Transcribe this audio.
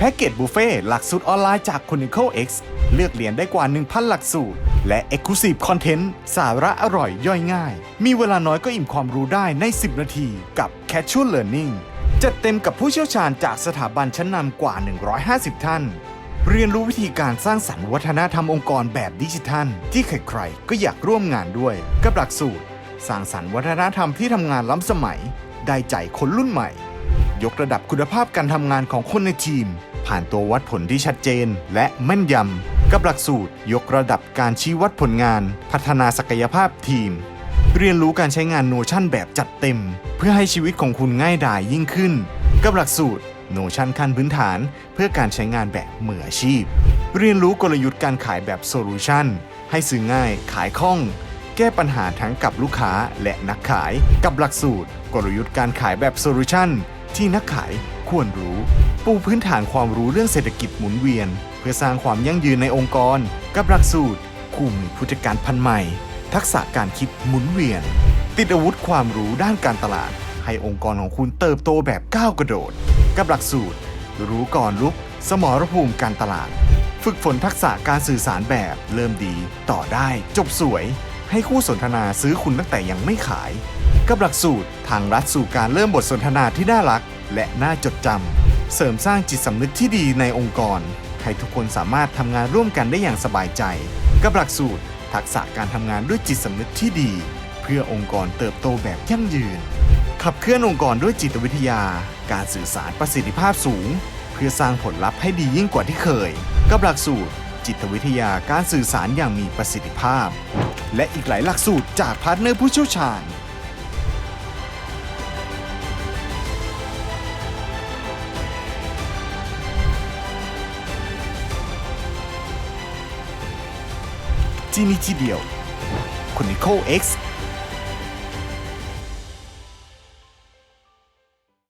แพ็กเกจบุฟเฟ่หลักสูตรออนไลน์จาก Chronicle X เลือกเรียนได้กว่า 1,000 หลักสูตร และ Exclusive Content สาระอร่อยย่อยง่าย มีเวลาน้อยก็อิ่มความรู้ได้ใน 10 นาทีกับ Casual Learning จัดเต็มกับผู้เชี่ยวชาญจากสถาบันชั้นนำกว่า 150 ท่าน เรียนรู้วิธีการสร้างสรรค์วัฒนธรรมองค์กรแบบดิจิทัลที่ใครๆก็อยากร่วมงานด้วยกับหลักสูตรสร้างสรรค์วัฒนธรรมที่ทำงานล้ำสมัยได้ใจคนรุ่นใหม่ยกระดับคุณภาพการทำงานของคนในทีมผ่านตัววัดผลที่ชัดเจนและแม่นยำกับหลักสูตรยกระดับการชี้วัดผลงานพัฒนาศักยภาพทีมเรียนรู้การใช้งาน Notion แบบจัดเต็มเพื่อให้ชีวิตของคุณง่ายดายยิ่งขึ้นกับหลักสูตรNotion ขั้นพื้นฐานเพื่อการใช้งานแบบมืออาชีพเรียนรู้กลยุทธ์การขายแบบโซลูชันให้ซื้อง่ายขายคล่องแก้ปัญหาทั้งกับลูกค้าและนักขายกับหลักสูตรกลยุทธ์การขายแบบโซลูชันที่นักขายควรรู้ปูพื้นฐานความรู้เรื่องเศรษฐกิจหมุนเวียนเพื่อสร้างความยั่งยืนในองค์กรกับหลักสูตรคู่มือผู้จัดการพันธุ์ใหม่ทักษะการคิดหมุนเวียนติดอาวุธความรู้ด้านการตลาดให้องค์กรของคุณเติบโตแบบก้าวกระโดดกับหลักสูตรรู้ก่อนลุกสมรภูมิการตลาดฝึกฝนทักษะการสื่อสารแบบเริ่มดีต่อได้จบสวยให้คู่สนทนาซื้อคุณตั้งแต่ยังไม่ขายกับหลักสูตรทางลัดสู่การเริ่มบทสนทนาที่น่ารักและน่าจดจำเสริมสร้างจิตสำนึกที่ดีในองค์กรให้ทุกคนสามารถทำงานร่วมกันได้อย่างสบายใจกับหลักสูตรทักษะการทำงานด้วยจิตสำนึกที่ดีเพื่อองค์กรเติบโตแบบยั่งยืนขับเคลื่อนองค์กรด้วยจิตวิทยาการสื่อสารประสิทธิภาพสูงเพื่อสร้างผลลัพธ์ให้ดียิ่งกว่าที่เคยกับหลักสูตรจิตวิทยาการสื่อสารอย่างมีประสิทธิภาพและอีกหลายหลักสูตรจากพาร์ทเนอร์ผู้เชี่ยวชาญที่นี่ที่เดียว Chronicle X